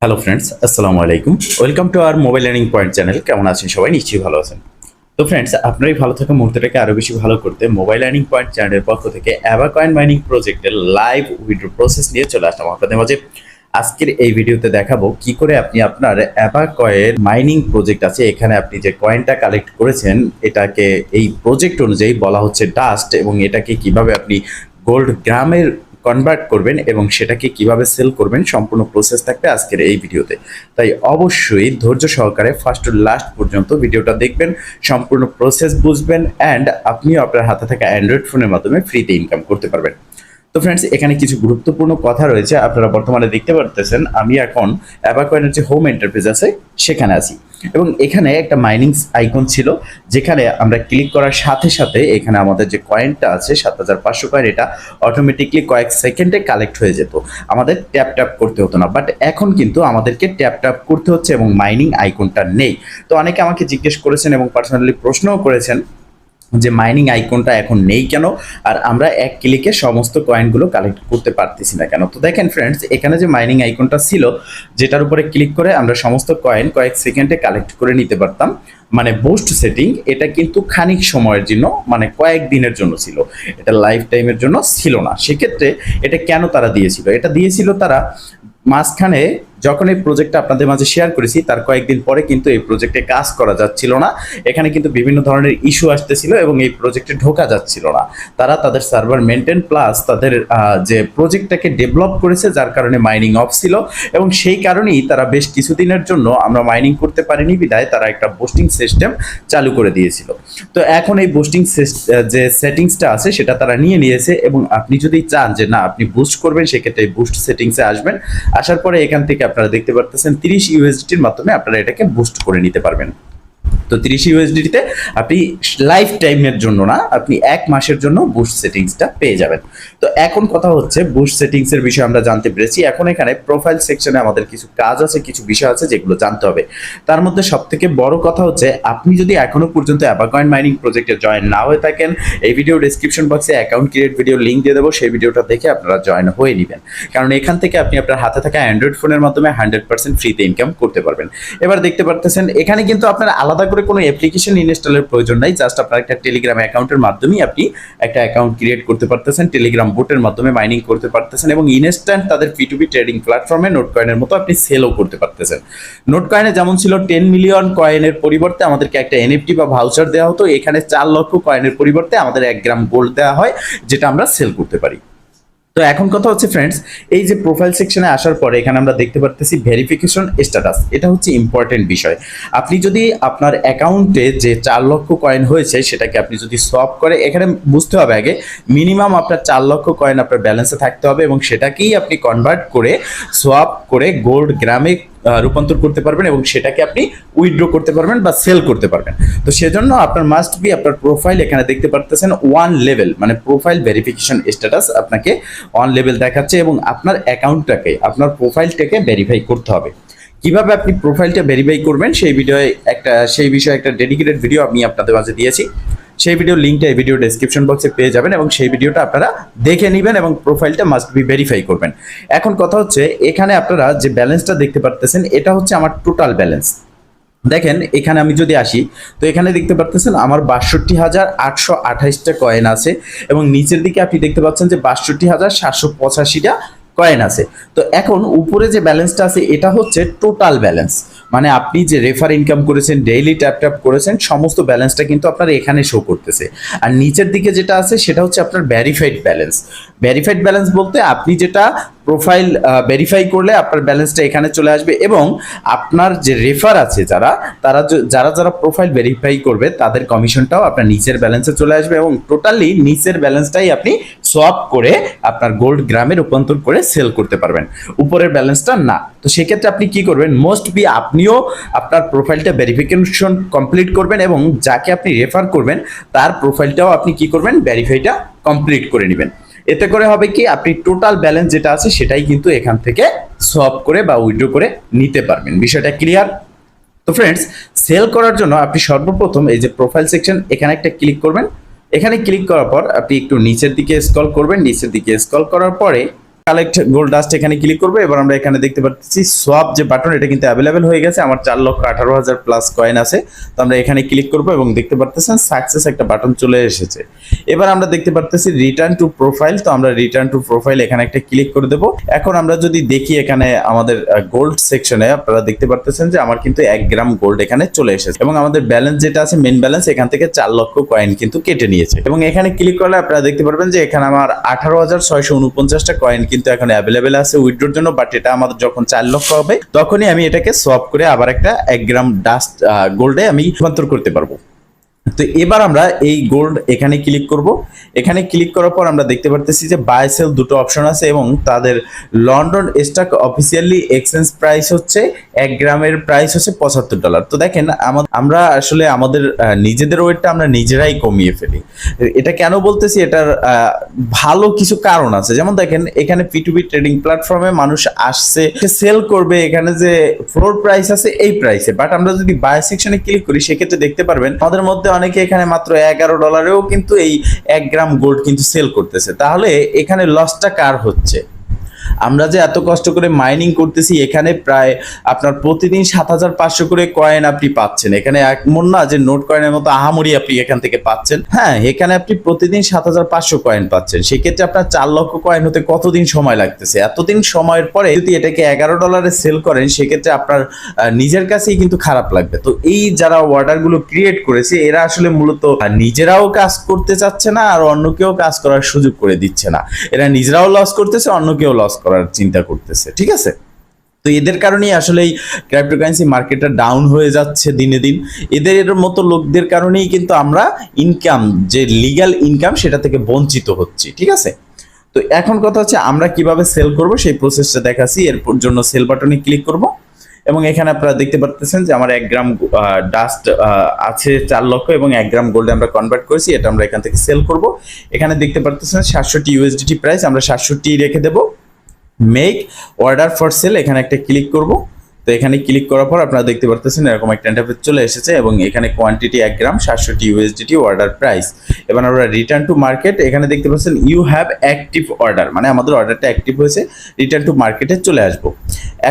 Hello friends, আসসালামু আলাইকুম। Welcome to our mobile learning point channel. কেমন আছেন সবাই? নিশ্চয়ই ভালো আছেন। তো ফ্রেন্ডস, আপনার এই ভালো থাকা মুহূর্তটাকে আরো বেশি ভালো করতে মোবাইল লার্নিং পয়েন্ট চ্যানেলের পক্ষ থেকে অ্যাবাকয়েন মাইনিং প্রজেক্টের লাইভ উইথড্র প্রসেস নিয়ে চলে আসলাম আপনাদের মাঝে। আজকের এই ভিডিওতে দেখাবো কি করে আপনি আপনার অ্যাবাকয়ের মাইনিং প্রজেক্ট আছে, এখানে আপনি যে কয়েনটা কালেক্ট করেছেন এটাকে এই প্রজেক্ট অনুযায়ী বলা হচ্ছে ডাস্ট, এবং এটাকে কিভাবে আপনি গোল্ড গ্রামের কনভার্ট করবেন এবং সেটাকে কিভাবে সেল করবেন সম্পূর্ণ প্রসেস থাকবে আজকের এই ভিডিওতে। তাই অবশ্যই ধৈর্য সহকারে ফার্স্ট টু লাস্ট পর্যন্ত ভিডিওটা দেখবেন, সম্পূর্ণ প্রসেস বুঝবেন, অ্যান্ড আপনিও আপনার হাতে থাকা অ্যান্ড্রয়েড ফোনের মাধ্যমে ফ্রিতে ইনকাম করতে পারবেন। তো ফ্রেন্ডস, এখানে কিছু গুরুত্বপূর্ণ কথা রয়েছে। আপনারা বর্তমানে দেখতে পারতেছেন আমি এখন অ্যাবাকয়েনের যে হোম ইন্টারফেস আছে সেখানে আছি, এবং এখানে একটা মাইনিং আইকন ছিল যেখানে আমরা ক্লিক করার সাথে সাথে এখানে আমাদের যে কয়েনটা আছে ৭৫০০ কয়েন, এটা অটোমেটিকলি কয়েক সেকেন্ডে কালেক্ট হয়ে যেত, আমাদের ট্যাপ ট্যাপ করতে হতো না। বাট এখন কিন্তু আমাদেরকে ট্যাপ ট্যাপ করতে হচ্ছে এবং মাইনিং আইকনটা নেই। তো অনেকে আমাকে জিজ্ঞেস করেছেন এবং পার্সোনালি প্রশ্নও করেছেন যে মাইনিং আইকনটা এখন নেই কেন, আর আমরা এক ক্লিকে সমস্ত কয়েনগুলো কালেক্ট করতে পারতেছি না কেন। তো দেখেন ফ্রেন্ডস, এখানে যে মাইনিং আইকনটা ছিল যেটার উপরে ক্লিক করে আমরা সমস্ত কয়েন কয়েক সেকেন্ডে কালেক্ট করে নিতে পারতাম, মানে বুস্ট সেটিং, এটা কিন্তু খানিক সময়ের জন্য, মানে কয়েক দিনের জন্য ছিল, এটা লাইফ টাইমের জন্য ছিল না। সেক্ষেত্রে এটা কেন তারা দিয়েছিল? এটা দিয়েছিল তারা মাঝখানে যখন এই প্রজেক্টটা আপনাদের মাঝে শেয়ার করেছি তার কয়েকদিন পরে কিন্তু এই প্রজেক্টে কাজ করা যাচ্ছিল না, এখানে কিন্তু বিভিন্ন ধরনের ইস্যু আসতেছিল এবং এই প্রজেক্টে ঢোকা যাচ্ছিল না। তারা তাদের সার্ভার মেনটেন প্লাস তাদের যে প্রজেক্টটাকে ডেভেলপ করেছে যার কারণে মাইনিং অফ ছিল, এবং সেই কারণেই তারা বেশ কিছুদিনের জন্য আমরা মাইনিং করতে পারিনি বিধায় তারা একটা বুস্টিং সিস্টেম চালু করে দিয়েছিল। তো এখন এই বুস্টিং যে সেটিংসটা আছে সেটা তারা নিয়ে নিয়েছে, এবং আপনি যদি চান যে না আপনি বুস্ট করবেন সেক্ষেত্রে বুস্ট সেটিংসে আসবেন। আসার পরে এখান থেকে আপনারা দেখতে পারতেছেন 30 ইউএসডিটির মাধ্যমে আপনারা এটাকে বুস্ট করে নিতে পারবেন। তো 30 ইউএসডিটিতে আপনি লাইফ টাইমের জন্য না, আপনি এক মাসের জন্য বুস্ট সেটিংসটা পেয়ে যাবেন। তো এখন কথা হচ্ছে বুস্ট সেটিংস এর বিষয়ে আমরা জানতে পেরেছি। এখন এখানে প্রোফাইল সেকশনে আমাদের কিছু কাজ আছে, কিছু বিষয় আছে যেগুলো জানতে হবে। তার মধ্যে সবথেকে বড় কথা হচ্ছে আপনি যদি এখনো পর্যন্ত অ্যাবাকয়েন মাইনিং প্রজেক্টে জয়েন না হয়ে থাকেন, এই ভিডিও ডেসক্রিপশন বক্সে অ্যাকাউন্ট ক্রিয়েট ভিডিও লিংক দিয়ে দেবো, সেই ভিডিওটা দেখে আপনারা জয়েন হয়ে নেবেন, কারণ এখান থেকে আপনি আপনার হাতে থাকা অ্যান্ড্রয়েড ফোনের মাধ্যমে 100% ফ্রিতে ইনকাম করতে পারবেন। এবার দেখতে পারতেছেন এখানে কিন্তু আপনার আলাদা করে কোনো অ্যাপ্লিকেশন ইনস্টলের প্রয়োজন নাই, জাস্ট আপনার একটা টেলিগ্রাম অ্যাকাউন্টের মাধ্যমেই আপনি একটা অ্যাকাউন্ট ক্রিয়েট করতে পারতেছেন, টেলিগ্রাম বোটের মাধ্যমে মাইনিং করতে পারতেছেন, এবং ইনস্ট্যান্ট তাদের P2P ট্রেডিং প্ল্যাটফর্মে নোট কয়েনের মতো আপনি সেলও করতে পারতেছেন। নোট কয়েনে যেমন ছিল 10 মিলিয়ন কয়েনের পরিবর্তে আমাদেরকে একটা এনএফটি বা ভাউচার দেওয়া হতো, এখানে 4 লক্ষ কয়েনের পরিবর্তে আমাদের 1 গ্রাম গোল্ড দেওয়া হয়, যেটা আমরা সেল করতে পারি। তো এখন কথা হচ্ছে ফ্রেন্ডস, এই যে প্রোফাইল সেকশনে আসার পরে এখানে আমরা দেখতে পারতেছি ভেরিফিকেশন স্ট্যাটাস, এটা হচ্ছে ইম্পর্টেন্ট বিষয়। আপনি যদি আপনার অ্যাকাউন্টে যে 4 লক্ষ কয়েন হয়েছে সেটাকে আপনি যদি সোয়াপ করে, এখানে বুঝতে হবে আগে মিনিমাম আপনার 4 লক্ষ কয়েন আপনার ব্যালেন্সে থাকতে হবে, এবং সেটাকেই আপনি কনভার্ট করে সোয়াপ করে গোল্ড গ্রামে রূপান্তর করতে পারবেন, এবং সেটাকে আপনি উইথড্র করতে পারবেন বা সেল করতে পারবেন। তো সেজন্য আপনার মাস্ট বি আপনার প্রোফাইল, এখানে দেখতে পারতেছেন 1 লেভেল, মানে প্রোফাইল ভেরিফিকেশন স্ট্যাটাস আপনাকে 1 লেভেল দেখাচ্ছে, এবং আপনার অ্যাকাউন্টটাকে আপনার প্রোফাইলটাকে ভেরিফাই করতে হবে। কিভাবে আপনি প্রোফাইলটা ভেরিফাই করবেন সেই বিষয়ে একটা ডেডিকেটেড ভিডিও আমি আপনাদের মাঝে দিয়েছি, সেই ভিডিও লিঙ্কটা এই ভিডিও ডেসক্রিপশন বক্সে পেয়ে যাবেন, এবং সেই ভিডিওটা আপনারা দেখে নেবেন এবং প্রোফাইলটা মাস্ট বি ভেরিফাই করবেন। এখন কথা হচ্ছে এখানে আপনারা যে ব্যালেন্সটা দেখতে পারতেছেন এটা হচ্ছে আমার টোটাল ব্যালেন্স। দেখেন এখানে আমি যদি আসি তো এখানে দেখতে পারতেছেন আমার ৬২,৮২৮টা কয়েন আছে, এবং নিচের দিকে আপনি দেখতে পাচ্ছেন যে ৬২,৭৮৫টা কয়েন আছে। তো এখন উপরে যে ব্যালেন্সটা আছে এটা হচ্ছে টোটাল ব্যালেন্স, মানে আপনি যে রেফার ইনকাম করেছেন, ডেইলি ট্যাপ ট্যাপ করেছেন, সমস্ত ব্যালেন্সটা কিন্তু আপনার এখানে শো করতেছে। আর নিচের দিকে যেটা আছে সেটা হচ্ছে আপনার ভেরিফাইড ব্যালেন্স। ভেরিফাইড ব্যালেন্স বলতে আপনি যেটা প্রোফাইল ভেরিফাই করলে আপনার ব্যালেন্সটা এখানে চলে আসবে, এবং আপনার যে রেফার আছে যারা প্রোফাইল ভেরিফাই করবে তাদের কমিশনটাও আপনার নিচের ব্যালেন্সে চলে আসবে, এবং টোটালি নিচের ব্যালেন্সটাই আপনি সোয়াপ করে আপনার গোল্ড গ্রামে রূপান্তর করে সেল করতে পারবেন, উপরের ব্যালেন্সটা না। তো সেক্ষেত্রে আপনি কি করবেন, মোস্ট বি আপনিও আপনার প্রোফাইলটা ভেরিফিকেশন কমপ্লিট করবেন, এবং যাকে আপনি রেফার করবেন তার প্রোফাইলটাও আপনি কি করবেন, ভেরিফাইটা কমপ্লিট করে নেবেন। এতে করে হবে কি আপনি টোটাল ব্যালেন্স যেটা আছে সেটাই কিন্তু এখান থেকে সোয়াপ করে বা উইথড্র করে নিতে পারবেন। বিষয়টা ক্লিয়ার? তো ফ্রেন্ডস, সেল করার জন্য আপনি সর্বপ্রথম এই যে প্রোফাইল সেকশন এখানে একটা ক্লিক করবেন। এখানে ক্লিক করার পর আপনি একটু নিচের দিকে স্ক্রল করবেন, নিচের দিকে স্ক্রল করার পরে কালেক্ট গোল্ড ডাস্ট এখানে ক্লিক করবো। এবার আমরা এখানে দেখতে পাচ্ছি সোয়াপ যে বাটন, এটা কিন্তু অ্যাভেলেবেল হয়ে গেছে। আমার 4,18,000 প্লাস কয়েন আছে। তো আমরা এখানে ক্লিক করবো এবং দেখতে পারতেছেন সাকসেস একটা বাটন চলে এসেছে। এবার আমরা দেখতে পারতেছি রিটার্ন টু প্রোফাইল। তো আমরা রিটার্ন টু প্রোফাইল এখানে একটা ক্লিক করে দেবো। এখন আমরা যদি দেখি এখানে আমাদের গোল্ড সেকশনে আপনারা দেখতে পারতেছেন যে আমার কিন্তু 1 গ্রাম গোল্ড এখানে চলে এসেছে এবং আমাদের ব্যালেন্স যেটা আছে মেন ব্যালেন্স এখান থেকে 4 লক্ষ কয়েন কিন্তু কেটে নিয়েছে। এবং এখানে ক্লিক করলে আপনারা দেখতে পারবেন যে এখানে আমার 18,649টা কয়েন কিন্তু এখন অ্যাভেলেবেল আছে উইথড্রোর জন্য। বাট এটা আমাদের যখন 4 লক্ষ হবে তখনই আমি এটাকে সোয়াপ করে আবার একটা 1 গ্রাম ডাস্ট গোল্ডে আমি রূপান্তর করতে পারবো। তো এবার আমরা এই গোল্ড এখানে ক্লিক করব। এখানে ক্লিক করার পর আমরা দেখতে পারতেছি যে বাই সেল দুটো অপশন আছে এবং তাদের London stock officially exchange price হচ্ছে 1 গ্রামের প্রাইস হচ্ছে $75। তো দেখেন আমরা আসলে আমাদের নিজেদের ওয়েটটা আমরা নিজেরাই কমিয়ে ফেলি। এটা কেন বলতেছি, এটার ভালো কিছু কারণ আছে। যেমন দেখেন এখানে P2P ট্রেডিং প্ল্যাটফর্মে মানুষ আসছে সেল করবে, এখানে যে ফ্লোর প্রাইস আছে এই প্রাইসে। বাট আমরা যদি বাই সেকশনে ক্লিক করি সেক্ষেত্রে দেখতে পারবেন আমাদের মধ্যে অনেকে এখানে মাত্র $11 কিন্তু এই 1 গ্রাম গোল্ড কিন্তু সেল করতেছে। তাহলে এখানে লসটা কার হচ্ছে? আমরা যে এত কষ্ট করে মাইনিং করতেছি, এখানে প্রায় আপনার প্রতিদিন 7,500 করে কয়েন আপনি পাচ্ছেন। এখানে এমন না যে নোট কয়েনের মতো আহামরি আপনি এখান থেকে পাচ্ছেন। হ্যাঁ, এখানে আপনি প্রতিদিন 7,500 কয়েন পাচ্ছেন। সেক্ষেত্রে আপনার 4 লক্ষ কয়েন হতে কতদিন সময় লাগতেছে? এতদিন সময়ের পরে যদি এটাকে $11 সেল করেন সেক্ষেত্রে আপনার নিজের কাছেই কিন্তু খারাপ লাগবে। তো এই যারা অর্ডার গুলো ক্রিয়েট করেছে এরা আসলে মূলত নিজেরাও কাজ করতে চাচ্ছে না আর অন্যকেও কাজ করার সুযোগ করে দিচ্ছে না। এরা নিজেরাও লস করতেছে, অন্যকেও লস করার চিন্তা করতেছে। ঠিক আছে, তো এদের কারণেই আসলে এই ক্রিপ্টোকারেন্সি মার্কেটটা ডাউন হয়ে যাচ্ছে দিনে দিন। এদের মতো লোকদের কারণেই কিন্তু আমরা ইনকাম, যে লিগ্যাল ইনকাম, সেটা থেকে বঞ্চিত হচ্ছি। ঠিক আছে, তো এখন কথা হচ্ছে আমরা কিভাবে সেল করব সেই প্রসেসটা দেখাচ্ছি। এর জন্য সেল বাটনে ক্লিক করব এবং এখানে আপনারা দেখতে পাচ্ছেন যে আমার 1 গ্রাম ডাস্ট আছে 4 লক্ষ এবং 1 গ্রাম গোল্ডে আমরা কনভার্ট করেছি। এটা আমরা এখান থেকে সেল করব। এখানে দেখতে পাচ্ছেন 700 USDT প্রাইস, আমরা 700 রেখে দেবো। মেক অর্ডার ফর সেল এখানে একটা ক্লিক করব। তো এখানে ক্লিক করার পর আপনারা দেখতে পাচ্ছেন এরকম একটা ইন্টারফেস চলে এসেছে এবং এখানে কোয়ান্টিটি 1 গ্রাম 700 USDT অর্ডার প্রাইস। এবার আমরা রিটার্ন টু মার্কেট এখানে দেখতে পাচ্ছেন ইউ হ্যাভ অ্যাক্টিভ অর্ডার, মানে আমাদের অর্ডারটা অ্যাক্টিভ হয়েছে। রিটার্ন টু মার্কেটে চলে আসব।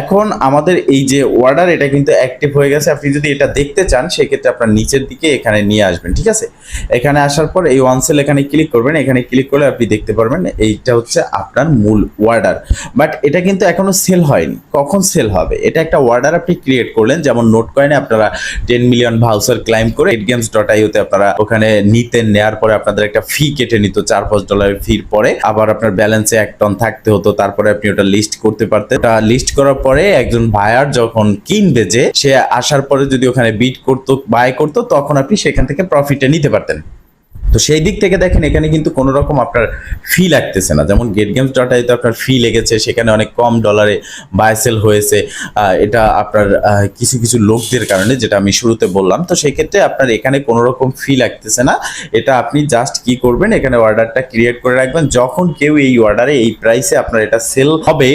এখন আমাদের এই যে অর্ডার এটা কিন্তু অ্যাক্টিভ হয়ে গেছে। আপনি যদি এটা দেখতে চান সেক্ষেত্রে আপনার নিচের দিকে এখানে নিয়ে আসবেন। ঠিক আছে, এখানে আসার পর এই ওয়ান সেল এখানে ক্লিক করবেন। এখানে ক্লিক করলে আপনি দেখতে পারবেন এইটা হচ্ছে আপনার মূল অর্ডার। বাট এটা কিন্তু এখনো সেল হয়নি। কখন সেল হবে? এটা একটা অর্ডার আপনি ক্রিয়েট করলেন, যেমন নোট কয়েনে আপনারা 10 মিলিয়ন ভাউচার ক্লাইম করে getgames.io তে আপনারা ওখানে নিতেন। নেওয়ার পরে আপনাদের একটা ফি কেটে নিত $4-5 ফির পরে আবার আপনার ব্যালেন্সে 1 টন থাকতে হতো। তারপরে আপনি ওটা লিস্ট করতে পারতেন। ওটা লিস্ট করার পরে একজন বায়ার যখন কিনবে, যে সে আসার পরে যদি ওখানে বিড করতো, বাই করতো, তখন আপনি সেখান থেকে প্রফিটে নিতে পারতেন। তো সেই দিক থেকে দেখেন এখানে কিন্তু কোনো রকম আপনার ফি লাগতেছে না। যেমন getgames.io তে আপনার ফি লেগেছে, সেখানে অনেক কম ডলারে বাই সেল হয়েছে। এটা আপনার কিছু কিছু লোকদের কারণে, যেটা আমি শুরুতে বললাম। তো সেই ক্ষেত্রে আপনার এখানে কোনো রকম ফি লাগতেছে না। এটা আপনি জাস্ট কি করবেন, এখানে অর্ডারটা ক্রিয়েট করে রাখবেন। যখন কেউ এই অর্ডারে এই প্রাইসে আপনার এটা সেল হবে,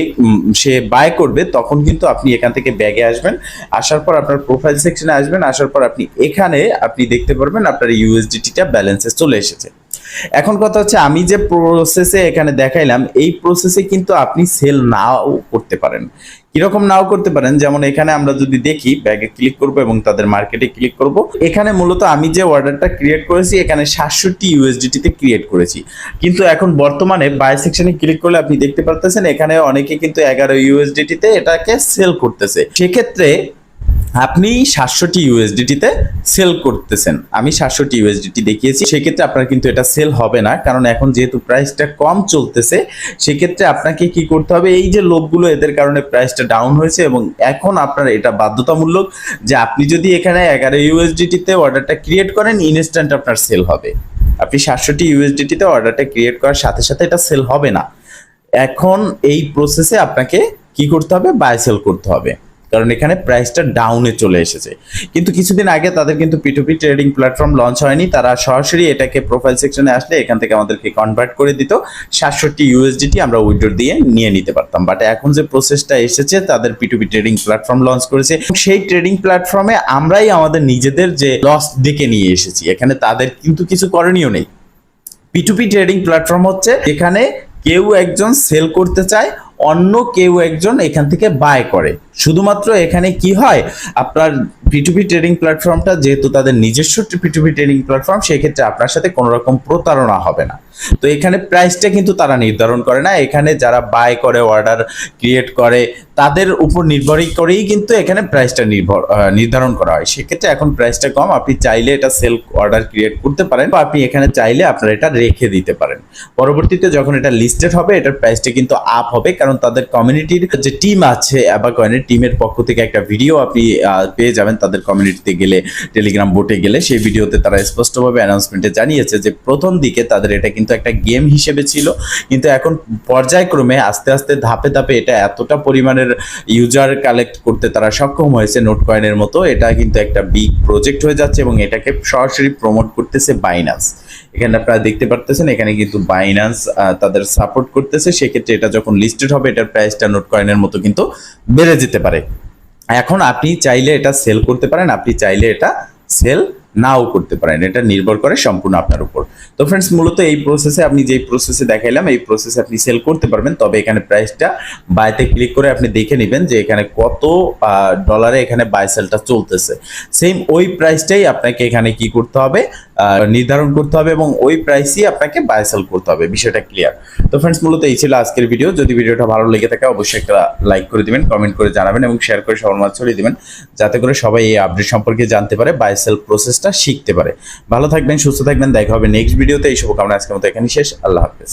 সে বাই করবে, তখন কিন্তু আপনি এখান থেকে ব্যাগে আসবেন। আসার পর আপনার প্রোফাইল সেকশনে আসবেন। আসার পর এখানে আপনি দেখতে পারবেন আপনার ইউএসডিটিটা ব্যালেন্সে চলে এসেছে। এখন কথা হচ্ছে আমি যে প্রসেসে এখানে দেখাইলাম এই প্রসেসে কিন্তু আপনি সেল নাও করতে পারেন। কিরকম নাও করতে পারেন, যেমন এখানে আমরা যদি দেখি ব্যাগে ক্লিক করব এবং তাদের মার্কেটে ক্লিক করব। এখানে মূলত আমি যে অর্ডারটা ক্রিয়েট করেছি এখানে 700 USDT তে ক্রিয়েট করেছি, কিন্তু এখন বর্তমানে বাই সেকশনে ক্লিক করলে আপনি দেখতে পারতেছেন এখানে অনেকে কিন্তু 11 USDT তে এটাকে সেল করতেছে। সেক্ষেত্রে আপনি 700 USDT তে সেল করতেছেন, আমি 700 USDT দেখিয়েছি। সেক্ষেত্রে আপনার কিন্তু এটা সেল হবে না, কারণ এখন যেহেতু প্রাইসটা কম চলতেছে। সেক্ষেত্রে আপনাকে কি করতে হবে, এই যে লোকগুলো এদের কারণে প্রাইসটা ডাউন হয়েছে এবং এখন আপনার এটা বাধ্যতামূলক যে আপনি যদি এখানে 11 USDT তে অর্ডারটা ক্রিয়েট করেন, ইনস্ট্যান্ট আপনার সেল হবে। আপনি 700 USDT তে অর্ডারটা ক্রিয়েট করার সাথে সাথে এটা সেল হবে না। এখন এই প্রসেসে আপনাকে কি করতে হবে, বাই সেল করতে হবে, কারণ এখানে প্রাইসটা ডাউনে চলে এসেছে। কিন্তু কিছুদিন আগে তাদের কিন্তু P2P ট্রেডিং প্ল্যাটফর্ম লঞ্চ হয়নি। তারা সরাসরি এটাকে প্রোফাইল সেকশনে আসলে এখান থেকে আমাদেরকে কনভার্ট করে দিত। 700 USDT আমরা উইথড্র দিয়ে নিয়ে নিতে পারতাম। বাট এখন যে প্রসেসটা এসেছে, তাদের P2P ট্রেডিং প্ল্যাটফর্ম লঞ্চ করেছে, সেই ট্রেডিং প্ল্যাটফর্মে আমরাই আমাদের নিজেদের যে লস ডেকে নিয়ে এসেছি। এখানে তাদের কিন্তু কিছু করণীয় নেই। P2P ট্রেডিং প্ল্যাটফর্ম হচ্ছে এখানে কেউ একজন সেল করতে চায়, অন্য কেউ একজন এখান থেকে বাই করে। শুধুমাত্র এখানে কি হয়, আপনার পিটুপি ট্রেডিং প্ল্যাটফর্মটা যেহেতু তাদের নিজস্ব পিটুপি ট্রেডিং প্ল্যাটফর্ম, সেক্ষেত্রে আপনার সাথে কোনো রকম প্রতারণা হবে না। তো এখানে প্রাইসটা কিন্তু তারা নির্ধারণ করে না, এখানে যারা বাই করে, অর্ডার ক্রিয়েট করে, তাদের উপর নির্ভর করেই কিন্তু এখানে প্রাইসটা নির্ধারণ করা হয়। সেক্ষেত্রে এখন প্রাইসটা কম, আপনি চাইলে এটা সেল অর্ডার ক্রিয়েট করতে পারেন, বা আপনি এখানে চাইলে আপনারা এটা রেখে দিতে পারেন। পরবর্তীতে যখন এটা লিস্টেড হবে, এটার প্রাইসটা কিন্তু আপ হবে, কারণ তাদের কমিউনিটির যে টিম আছে অ্যাবাকয়েনের, টিমের পক্ষ থেকে একটা ভিডিও আপনি পেয়ে যাবেন তাদের কমিউনিটিতে গেলে, টেলিগ্রাম বোটে গেলে। সেই ভিডিওতে তারা স্পষ্টভাবে অ্যানাউন্সমেন্টে জানিয়েছে যে প্রথম দিকে তাদের এটা কিন্তু একটা গেম হিসেবে ছিল, কিন্তু এখন পর্যায়ক্রমে আস্তে আস্তে ধাপে ধাপে এটা এতটা পরিমাণের ইউজার কালেক্ট করতে তারা সক্ষম হয়েছে, নোট কয়েনের মতো। এটা কিন্তু একটা বিগ প্রজেক্ট হয়ে যাচ্ছে এবং এটাকে সরাসরি প্রমোট করতেছে বাইন্যান্স। এখানে আপনারা দেখতে পারতেছেন, এখানে কিন্তু বাইন্যান্স তাদের সাপোর্ট করতেছে। সেক্ষেত্রে এটা যখন লিস্টেড হবে, এটার প্রাইসটা নোট কয়েনের মতো কিন্তু বেড়ে যেতে পারে। এখন আপনি চাইলে এটা সেল করতে পারেন, আপনি চাইলে এটা সেল নাও করতে পারেন, এটা নির্ভর করে সম্পূর্ণ আপনার উপর। তো ফ্রেন্ডস, মূলত এই প্রসেসে আমি যেই প্রসেসে দেখাইলাম, এই প্রসেসে আপনি সেল করতে পারবেন। তবে এখানে প্রাইসটা বাইতে ক্লিক করে আপনি দেখে নেবেন যে এখানে কত ডলারে এখানে বাই সেলটা চলতেছে। সেম ওই প্রাইসটাই আপনাকে এখানে কি করতে হবে, নির্ধারণ করতে হবে, এবং ওই প্রাইসই আপনাকে বাই সেল করতে হবে। বিষয়টা ক্লিয়ার? তো ফ্রেন্ডস, মূলত এই ছিল আজকের ভিডিও। যদি ভিডিওটা ভালো লেগে থাকে অবশ্যই একটা লাইক করে দিবেন, কমেন্ট করে জানাবেন এবং শেয়ার করে সবার মাঝে ছড়িয়ে দিবেন, যাতে করে সবাই এই আপডেট সম্পর্কে জানতে পারে, বাই সেল প্রসেসটা শিখতে পারে। ভালো থাকবেন, সুস্থ থাকবেন, দেখা হবে নেক্সট ভিডিওতে। এই শুভকামনা আজকের মতো এখানেই শেষ। আল্লাহ হাফেজ।